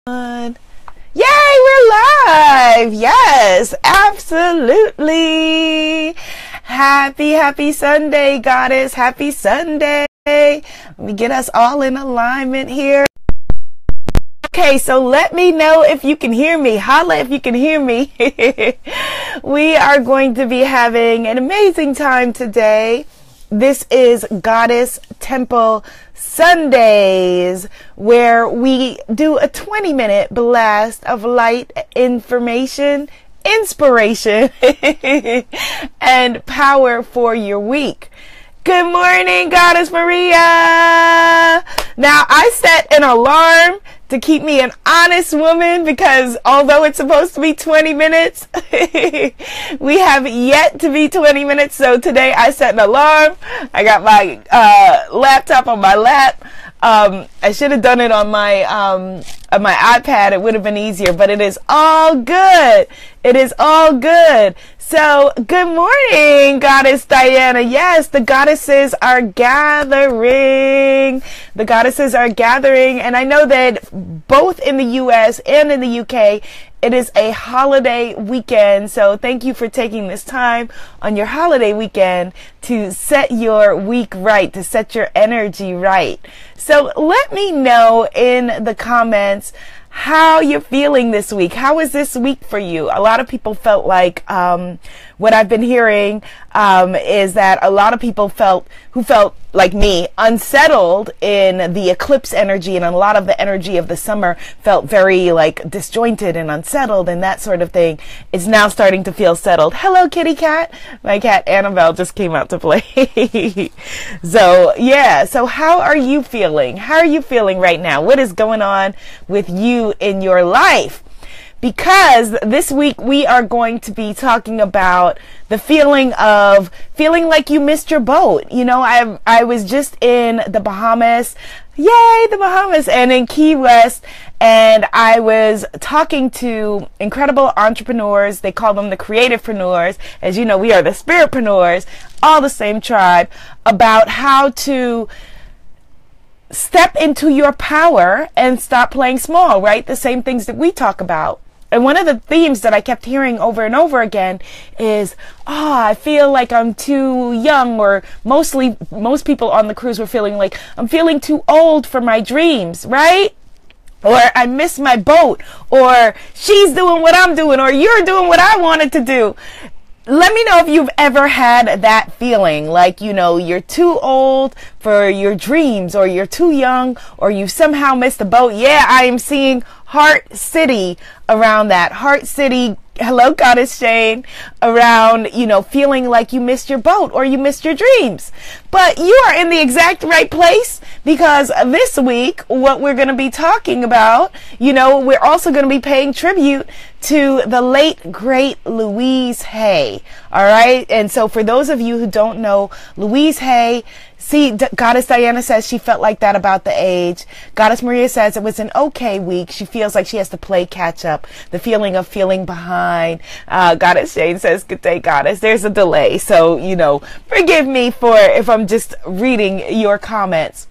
Yay, we're live. Yes, absolutely. Happy Sunday, Goddess. Happy Sunday. Let me get us all in alignment here. Okay, so let me know if you can hear me. Holla if you can hear me. We are going to be having an amazing time today. This is Goddess Temple Sundays, where we do a 20-minute blast of light, information, inspiration, and power for your week. Good morning, Goddess Maria. Now, I set an alarm to keep me an honest woman because although it's supposed to be 20 minutes, we have yet to be 20 minutes. So today I set an alarm. I got my laptop on my lap. I should have done it on my iPad. It would have been easier, but it is all good. It is all good. So, good morning, Goddess Diana. Yes, the goddesses are gathering. The goddesses are gathering. And I know that both in the U.S. and in the U.K., it is a holiday weekend. So thank you for taking this time on your holiday weekend to set your week right, to set your energy right. So let me know in the comments how you're feeling this week. How is this week for you? A lot of people felt like, what I've been hearing, is that a lot of people who felt like me, unsettled in the eclipse energy, and a lot of the energy of the summer felt very like disjointed and unsettled and that sort of thing. It's now starting to feel settled. Hello, kitty cat. My cat Annabelle just came out to play. So yeah, so how are you feeling? How are you feeling right now? What is going on with you in your life? Because this week we are going to be talking about the feeling like you missed your boat. You know, I was just in the Bahamas. Yay, the Bahamas, and in Key West, and I was talking to incredible entrepreneurs. They call them the creativepreneurs. As you know, we are the spiritpreneurs, all the same tribe, about how to step into your power and stop playing small, right? The same things that we talk about. And one of the themes that I kept hearing over and over again is, I feel like I'm too young, or most people on the cruise were feeling like I'm feeling too old for my dreams, right? Or I miss my boat, or she's doing what I'm doing, or you're doing what I wanted to do. Let me know if you've ever had that feeling, like, you know, you're too old for your dreams, or you're too young, or you somehow missed the boat. Yeah, I am seeing Heart City around that. Heart City, hello, Goddess Shane, around, you know, feeling like you missed your boat or you missed your dreams. But you are in the exact right place, because this week, what we're going to be talking about, you know, we're also going to be paying tribute to the late, great Louise Hay. All right. And so for those of you who don't know, Louise Hay, see, Goddess Diana says she felt like that about the age. Goddess Maria says it was an okay week. She feels like she has to play catch up. The feeling of feeling behind. Goddess Shane says, good day, Goddess. There's a delay. So, you know, forgive me for if I'm just reading your comments.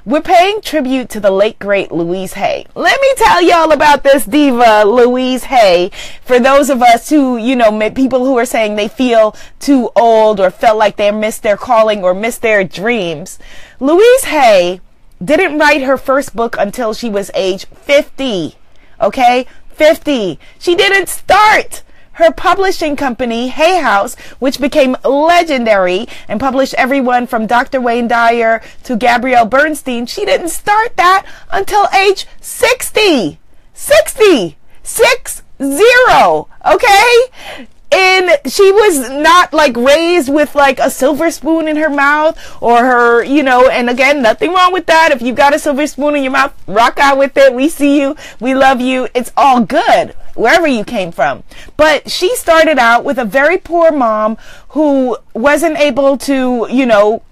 We're paying tribute to the late, great Louise Hay. Let me tell y'all about this diva, Louise Hay. For those of us who, you know, people who are saying they feel too old or felt like they missed their calling or missed their dreams. Louise Hay didn't write her first book until she was age 50. Okay? 50. She didn't start her publishing company, Hay House, which became legendary and published everyone from Dr. Wayne Dyer to Gabrielle Bernstein. She didn't start that until age 60. 60. 60. Okay? And she was not like raised with like a silver spoon in her mouth, or her, you know, and again, nothing wrong with that. If you got a silver spoon in your mouth, rock out with it. We see you. We love you. It's all good, wherever you came from. But she started out with a very poor mom who wasn't able to, you know,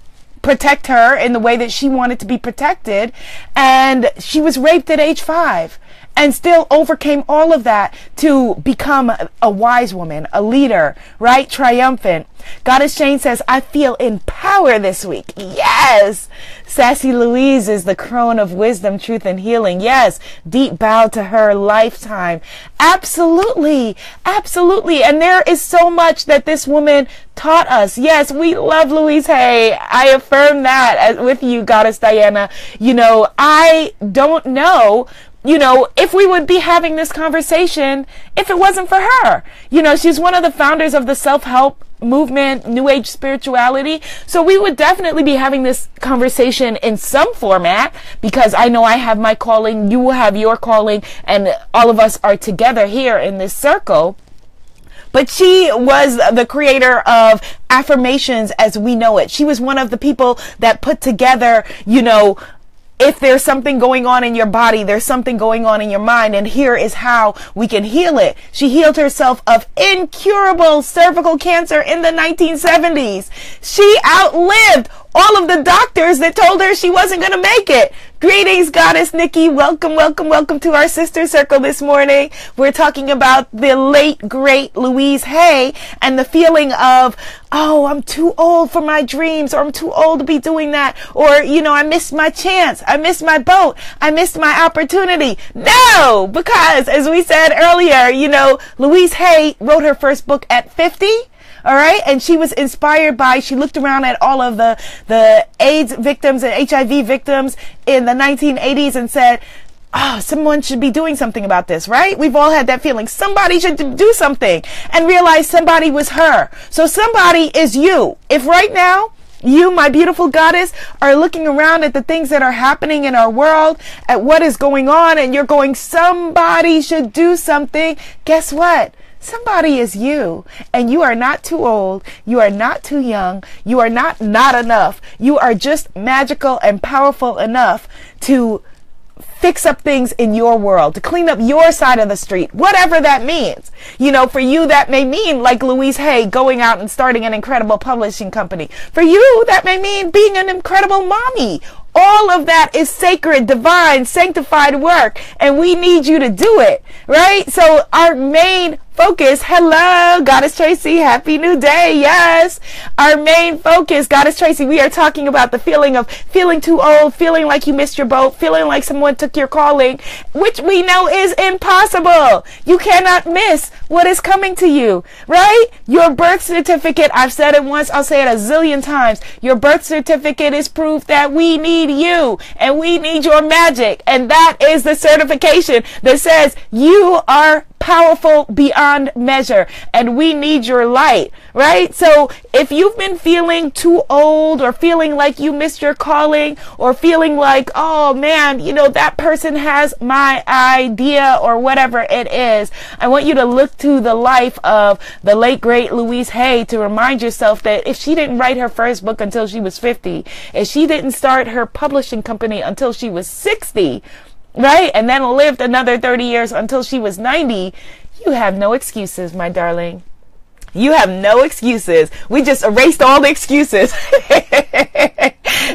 protect her in the way that she wanted to be protected. And she was raped at age 5. and still overcame all of that to become a wise woman, a leader, right? Triumphant. Goddess Jane says, I feel in power this week. Yes. Sassy Louise is the crone of wisdom, truth, and healing. Yes. Deep bow to her lifetime. Absolutely. Absolutely. And there is so much that this woman taught us. Yes, we love Louise Hay. I affirm that with you, Goddess Diana. You know, I don't know, you know, if we would be having this conversation if it wasn't for her. You know, she's one of the founders of the self-help movement, New Age spirituality. So we would definitely be having this conversation in some format, because I know I have my calling, you will have your calling, and all of us are together here in this circle. But she was the creator of Affirmations as we know it. She was one of the people that put together, you know, if there's something going on in your body, there's something going on in your mind, and here is how we can heal it. She healed herself of incurable cervical cancer in the 1970s. She outlived all of the doctors that told her she wasn't going to make it. Greetings, Goddess Nikki. Welcome, welcome, welcome to our sister circle this morning. We're talking about the late, great Louise Hay and the feeling of, oh, I'm too old for my dreams, or I'm too old to be doing that, or, you know, I missed my chance. I missed my boat. I missed my opportunity. No, because as we said earlier, you know, Louise Hay wrote her first book at 50. All right. And she was inspired by, she looked around at all of the AIDS victims and HIV victims in the 1980s and said, oh, someone should be doing something about this, right? We've all had that feeling. Somebody should do something, and realize somebody was her. So somebody is you. If right now, you, my beautiful goddess, are looking around at the things that are happening in our world, at what is going on, and you're going, somebody should do something. Guess what? Somebody is you, and you are not too old. You are not too young. You are not enough. You are just magical and powerful enough to fix up things in your world, to clean up your side of the street, whatever that means. You know, for you, that may mean, like Louise Hay, going out and starting an incredible publishing company. For you, that may mean being an incredible mommy. All of that is sacred, divine, sanctified work, and we need you to do it, right? So our main focus, hello, Goddess Tracy, happy new day, yes. Our main focus, Goddess Tracy, we are talking about the feeling of feeling too old, feeling like you missed your boat, feeling like someone took your calling, which we know is impossible. You cannot miss what is coming to you, right? Your birth certificate, I've said it once, I'll say it a zillion times. Your birth certificate is proof that we need you, and we need your magic, and that is the certification that says you are powerful beyond measure, and we need your light, right? So if you've been feeling too old, or feeling like you missed your calling, or feeling like, oh man, you know, that person has my idea, or whatever it is, I want you to look to the life of the late great Louise Hay to remind yourself that if she didn't write her first book until she was 50, if she didn't start her publishing company until she was 60, right, and then lived another 30 years until she was 90, you have no excuses, my darling. You have no excuses. We just erased all the excuses.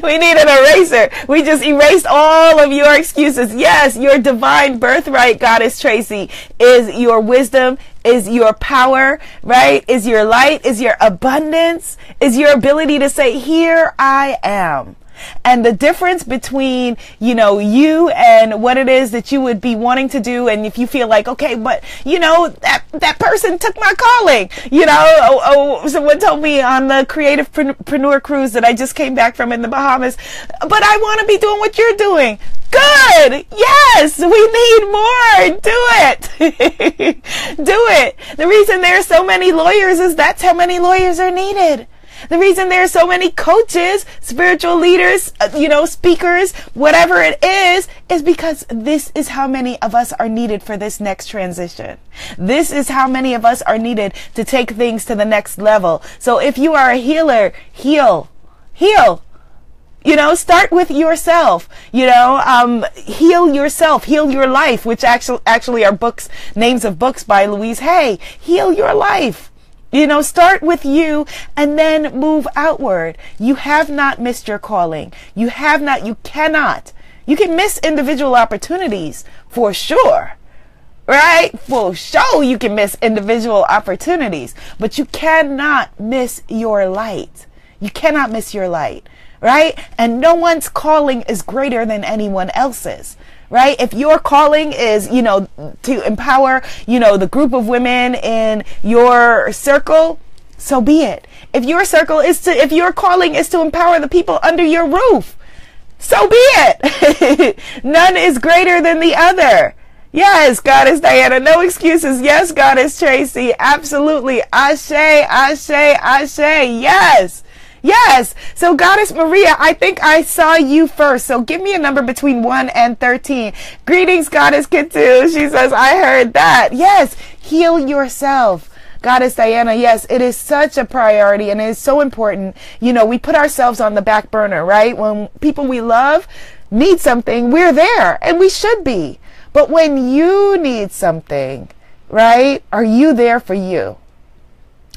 We need an eraser. We just erased all of your excuses. Yes, your divine birthright, Goddess Tracy, is your wisdom, is your power, right? Is your light, is your abundance, is your ability to say, here I am. And the difference between, you know, you and what it is that you would be wanting to do, and if you feel like, okay, but, you know, that person took my calling, you know, someone told me on the creativepreneur cruise that I just came back from in the Bahamas, but I want to be doing what you're doing. Good. Yes, we need more. Do it. Do it. The reason there are so many lawyers is that's how many lawyers are needed. The reason there are so many coaches, spiritual leaders, you know, speakers, whatever it is because this is how many of us are needed for this next transition. This is how many of us are needed to take things to the next level. So if you are a healer, heal. You know, start with yourself, you know, heal yourself, heal your life, which actually are books, names of books by Louise Hay. Heal your life. You know, start with you and then move outward. You have not missed your calling. You cannot You can miss individual opportunities for sure. Right? For sure, you can miss individual opportunities, but you cannot miss your light. You cannot miss your light, right? And no one's calling is greater than anyone else's, right? If your calling is, to empower, the group of women in your circle, so be it. If your calling is to empower the people under your roof, so be it. None is greater than the other. Yes, Goddess Diana, no excuses. Yes, Goddess Tracy, absolutely. Ashe, ashe, ashe. Yes, yes. So Goddess Maria, I think I saw you first. So give me a number between 1 and 13. Greetings, Goddess Kitu. She says, I heard that. Yes, heal yourself. Goddess Diana, yes, it is such a priority and it is so important. We put ourselves on the back burner, right? When people we love need something, we're there and we should be. But when you need something, right, are you there for you?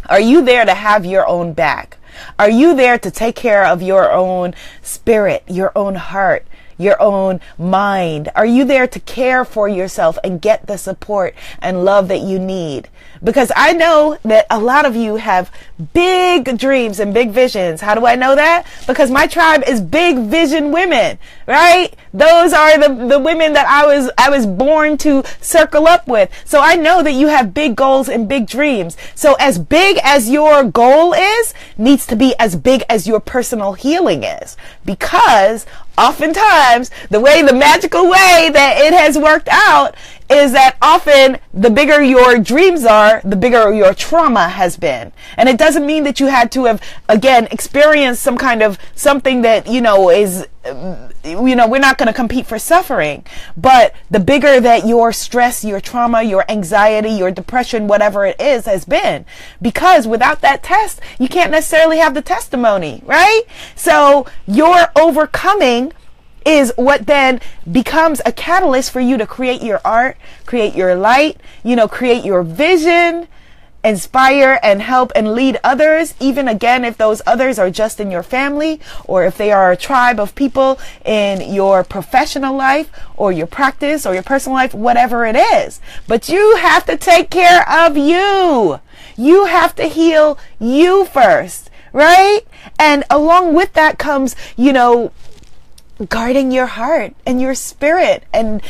Are you there to have your own back? Are you there to take care of your own spirit, your own heart, your own mind? Are you there to care for yourself and get the support and love that you need? Because I know that a lot of you have big dreams and big visions. How do I know that? Because my tribe is big vision women, right? Those are the women that I was born to circle up with. So I know that you have big goals and big dreams. So as big as your goal is, needs to be as big as your personal healing is. Because oftentimes, the magical way that it has worked out is that often the bigger your dreams are, the bigger your trauma has been. And it doesn't mean that you had to have, again, experienced some kind of something that, is, we're not going to compete for suffering. But the bigger that your stress, your trauma, your anxiety, your depression, whatever it is, has been. Because without that test, you can't necessarily have the testimony, right? So your overcoming is what then becomes a catalyst for you to create your art, create your light, create your vision, inspire and help and lead others, even again, if those others are just in your family or if they are a tribe of people in your professional life or your practice or your personal life, whatever it is. But you have to take care of you. You have to heal you first, right? And along with that comes, guarding your heart and your spirit and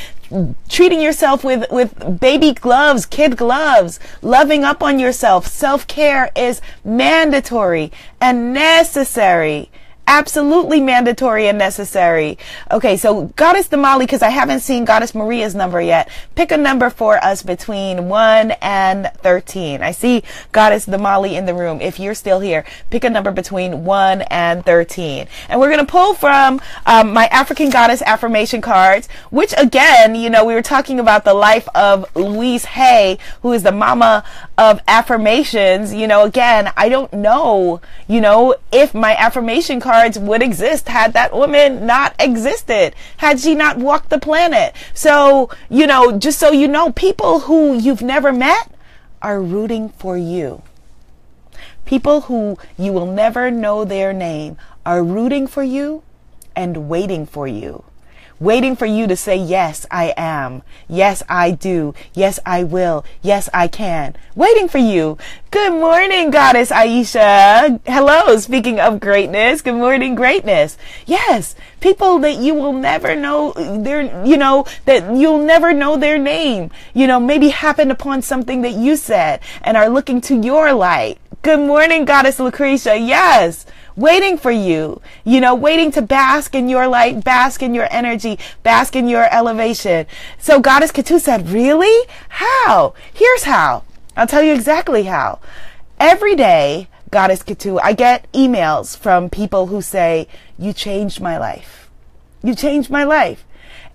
treating yourself with baby gloves, kid gloves, loving up on yourself. Self-care is mandatory and necessary. Absolutely mandatory and necessary. Okay, so Goddess Damali, because I haven't seen Goddess Maria's number yet, pick a number for us between 1 and 13. I see Goddess Damali in the room. If you're still here, pick a number between 1 and 13. And we're going to pull from my African Goddess affirmation cards, which again, we were talking about the life of Louise Hay, who is the mama of affirmations. Again, I don't know, if my affirmation cards would exist had that woman not existed, had she not walked the planet. So, just so you know, people who you've never met are rooting for you. People who you will never know their name are rooting for you and waiting for you. Waiting for you to say, yes, I am. Yes, I do. Yes, I will. Yes, I can. Waiting for you. Good morning, Goddess Aisha. Hello, speaking of greatness. Good morning, greatness. Yes, people that you will never know that you'll never know their name, maybe happened upon something that you said and are looking to your light. Good morning, Goddess Lucretia. Yes. Waiting for you, waiting to bask in your light, bask in your energy, bask in your elevation. So Goddess Ketu said, really? How? Here's how. I'll tell you exactly how. Every day, Goddess Ketu, I get emails from people who say, you changed my life. You changed my life.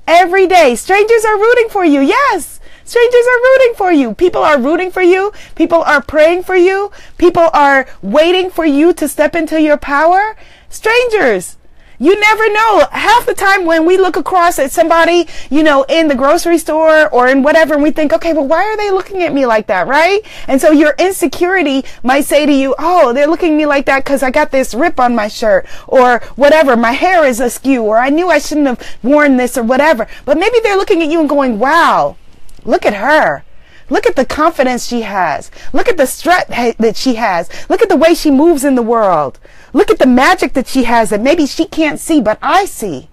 Every day, strangers are rooting for you. Yes. Strangers are rooting for you. People are rooting for you. People are praying for you. People are waiting for you to step into your power. Strangers. You never know. Half the time when we look across at somebody, you know, in the grocery store or in whatever, and we think, okay, well, why are they looking at me like that, right? And so your insecurity might say to you, oh, they're looking at me like that because I got this rip on my shirt or whatever. My hair is askew, or I knew I shouldn't have worn this or whatever. But maybe they're looking at you and going, wow, look at her. Look at the confidence she has. Look at the strut that she has. Look at the way she moves in the world. Look at the magic that she has that maybe she can't see, but I see.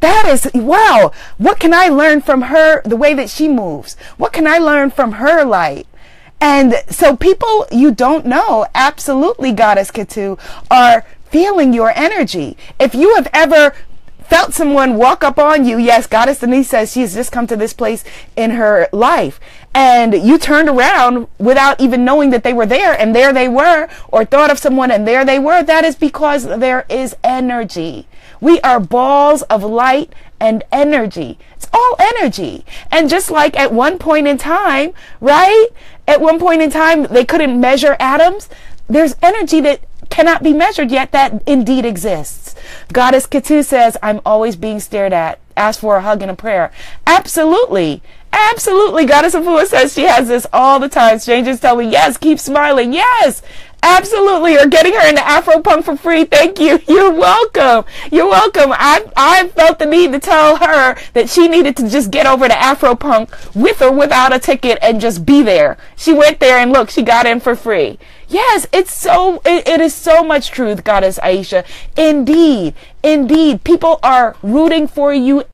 That is, wow. What can I learn from her, the way that she moves? What can I learn from her light? And so people you don't know, absolutely, Goddess Ketu, are feeling your energy. If you have ever felt someone walk up on you, yes, Goddess Denise says she has just come to this place in her life, and you turned around without even knowing that they were there, and there they were, or thought of someone and there they were, that is because there is energy. We are balls of light and energy. It's all energy. And just like at one point in time, right? At one point in time, they couldn't measure atoms. There's energy that cannot be measured yet that indeed exists. Goddess Ketu says, I'm always being stared at. Ask for a hug and a prayer. Absolutely. Absolutely. Goddess Afua says she has this all the time. Strangers tell me, yes, keep smiling. Yes, absolutely. Or getting her into Afro Punk for free. Thank you. You're welcome. You're welcome. I felt the need to tell her that she needed to just get over to Afro Punk with or without a ticket and just be there. She went there and look, she got in for free. Yes, it is so much truth, Goddess Aisha. Indeed, indeed, people are rooting for you.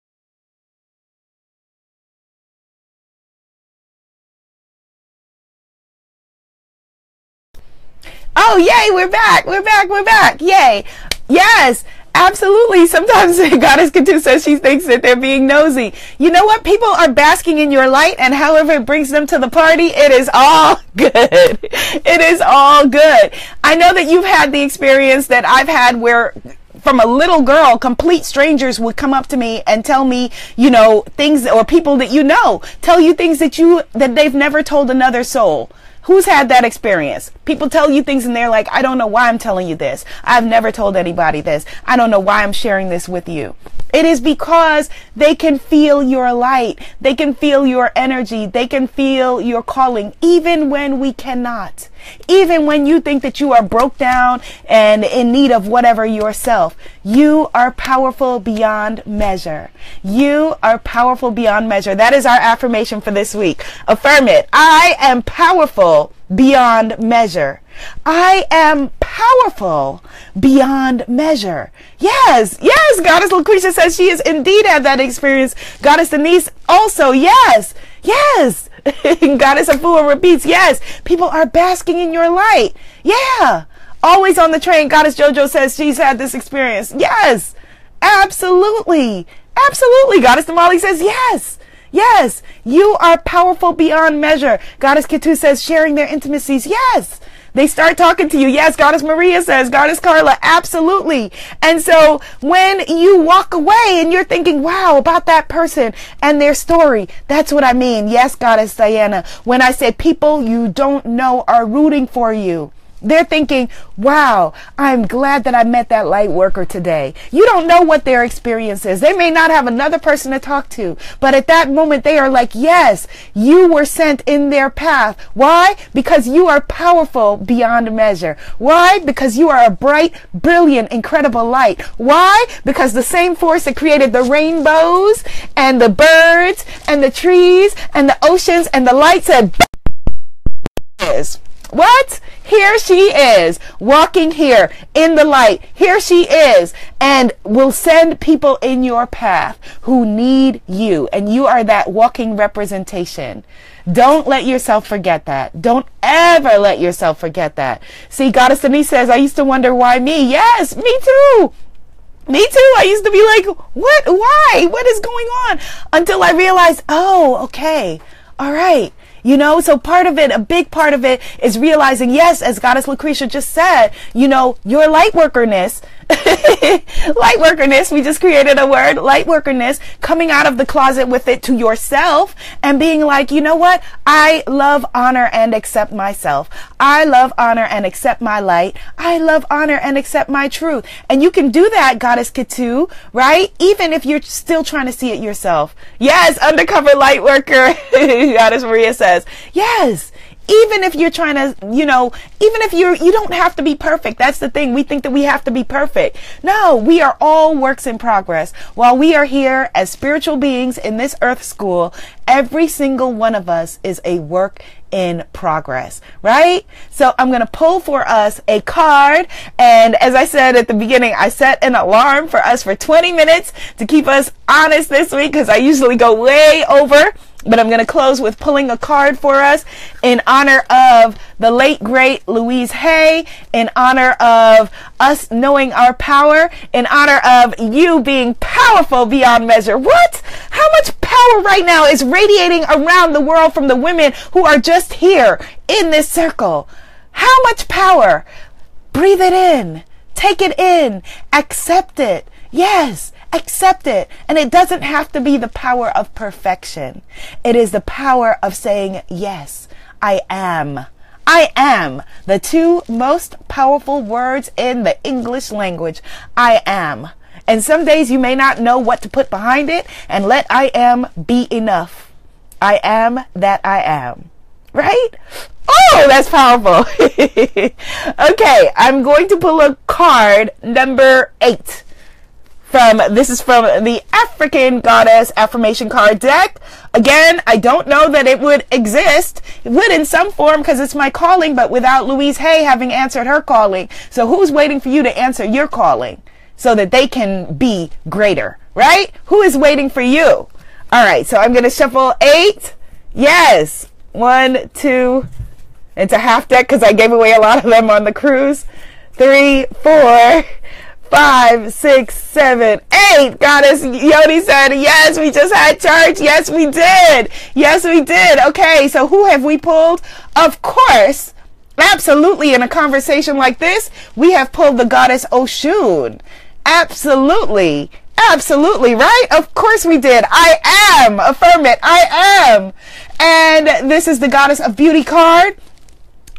Oh, yay, we're back. We're back. We're back. Yay. Yes. Absolutely. Sometimes Goddess Ketu says she thinks that they're being nosy. You know what? People are basking in your light, and however it brings them to the party, it is all good. It is all good. I know that you've had the experience that I've had where from a little girl, complete strangers would come up to me and tell me, you know, things, or people that you know, tell you things that they've never told another soul. Who's had that experience? People tell you things and they're like, I don't know why I'm telling you this. I've never told anybody this. I don't know why I'm sharing this with you. It is because they can feel your light. They can feel your energy. They can feel your calling, even when we cannot. Even when you think that you are broke down and in need of whatever yourself, you are powerful beyond measure. You are powerful beyond measure. That is our affirmation for this week. Affirm it. I am powerful beyond measure. I am powerful beyond measure. Yes, yes, Goddess Lucretia says she has indeed had that experience. Goddess Denise also, yes, yes. Goddess Afua repeats, yes, people are basking in your light. Yeah, always on the train. Goddess JoJo says she's had this experience. Yes, absolutely, absolutely. Goddess Damali says yes. Yes, you are powerful beyond measure. Goddess Ketu says sharing their intimacies. Yes, they start talking to you. Yes, Goddess Maria says, Goddess Carla, absolutely. And so when you walk away and you're thinking, wow, about that person and their story, that's what I mean. Yes, Goddess Diana, when I said people you don't know are rooting for you. They're thinking, wow, I'm glad that I met that light worker today. You don't know what their experience is. They may not have another person to talk to, but at that moment they are like, yes, you were sent in their path. Why? Because you are powerful beyond measure. Why? Because you are a bright, brilliant, incredible light. Why? Because the same force that created the rainbows and the birds and the trees and the oceans and the light said, is. What? Here she is, walking here in the light. Here she is, and will send people in your path who need you, and you are that walking representation. Don't let yourself forget that. Don't ever let yourself forget that. See, Goddess Denise says, I used to wonder why me. Yes, me too. Me too. I used to be like, what? Why? What is going on? Until I realized, oh, okay. All right. You know, so part of it, a big part of it is realizing, yes, as Goddess Lucretia just said, you know, your light workerness, Lightworkerness, we just created a word, lightworkerness, coming out of the closet with it to yourself and being like, you know what? I love, honor, and accept myself. I love, honor, and accept my light. I love, honor, and accept my truth. And you can do that, Goddess Ketu, right? Even if you're still trying to see it yourself. Yes, undercover lightworker, Goddess Maria says. Yes. Even if you're trying to, even if you don't have to be perfect. That's the thing. We think that we have to be perfect. No, we are all works in progress. While we are here as spiritual beings in this earth school, every single one of us is a work in progress, right? So I'm going to pull for us a card. And as I said at the beginning, I set an alarm for us for 20 minutes to keep us honest this week because I usually go way over. But I'm going to close with pulling a card for us in honor of the late, great Louise Hay, in honor of us knowing our power, in honor of you being powerful beyond measure. What? How much power right now is radiating around the world from the women who are just here in this circle? How much power? Breathe it in. Take it in. Accept it. Yes. Accept it. And it doesn't have to be the power of perfection. It is the power of saying, yes, I am. I am. The two most powerful words in the English language. I am. And some days you may not know what to put behind it, and let I am be enough. I am that I am. Right? Oh, that's powerful. Okay, I'm going to pull a card, number 8. This is from the African Goddess Affirmation card deck. Again, I don't know that it would exist. It would in some form because it's my calling, but without Louise Hay having answered her calling. So who's waiting for you to answer your calling so that they can be greater, right? Who is waiting for you? All right, so I'm going to shuffle 8. Yes. 1, 2. It's a half deck because I gave away a lot of them on the cruise. 3, 4, 5, 6, 7, 8. Goddess Yoni said, yes, we just had church. Yes, we did. Yes, we did. Okay, so who have we pulled? Of course, absolutely, in a conversation like this, we have pulled the Goddess Oshun. Absolutely. Absolutely, right? Of course we did. I am. Affirm it. I am. And this is the Goddess of Beauty card.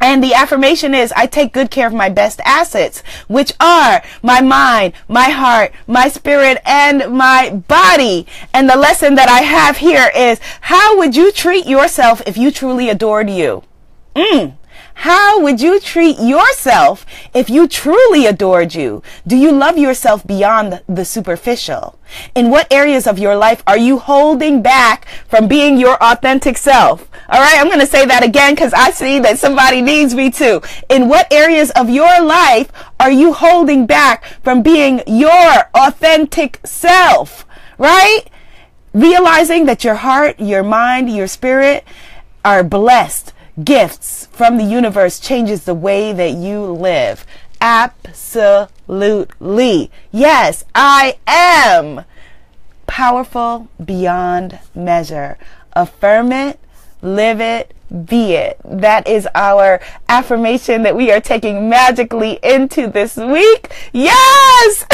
And the affirmation is, I take good care of my best assets, which are my mind, my heart, my spirit, and my body. And the lesson that I have here is, how would you treat yourself if you truly adored you? How would you treat yourself if you truly adored you? Do you love yourself beyond the superficial? In what areas of your life are you holding back from being your authentic self? All right, I'm going to say that again because I see that somebody needs me to. In what areas of your life are you holding back from being your authentic self? Right? Realizing that your heart, your mind, your spirit are blessed. Gifts from the universe changes the way that you live. Absolutely. Yes, I am powerful beyond measure. Affirm it, live it, be it. That is our affirmation that we are taking magically into this week. Yes!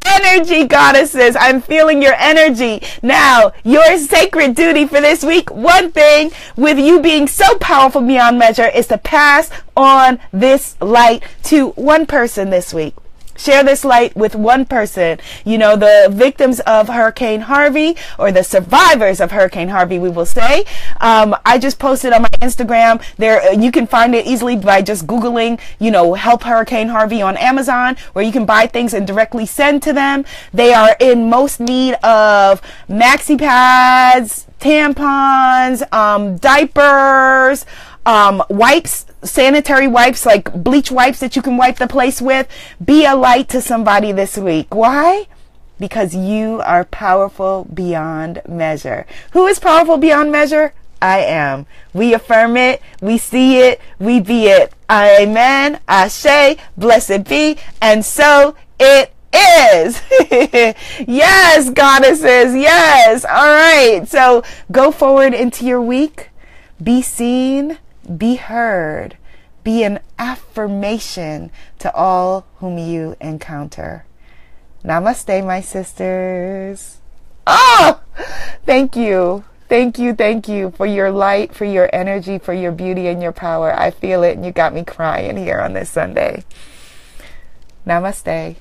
Energy goddesses, I'm feeling your energy. Now, your sacred duty for this week, one thing with you being so powerful beyond measure, is to pass on this light to one person this week. Share this light with one person. You know, the victims of Hurricane Harvey, or the survivors of Hurricane Harvey, we will say. I just posted on my Instagram there. You can find it easily by just Googling, help Hurricane Harvey on Amazon, where you can buy things and directly send to them. They are in most need of maxi pads, tampons, diapers, wipes, sanitary wipes, like bleach wipes that you can wipe the place with. Be a light to somebody this week. Why? Because you are powerful beyond measure. Who is powerful beyond measure? I am. We affirm it. We see it. We be it. Amen. Ashe. Blessed be. And so it is. Yes, goddesses. Yes. All right. So go forward into your week. Be seen. Be heard. Be an affirmation to all whom you encounter. Namaste, my sisters. Oh, thank you. Thank you, thank you for your light, for your energy, for your beauty and your power. I feel it, and you got me crying here on this Sunday. Namaste.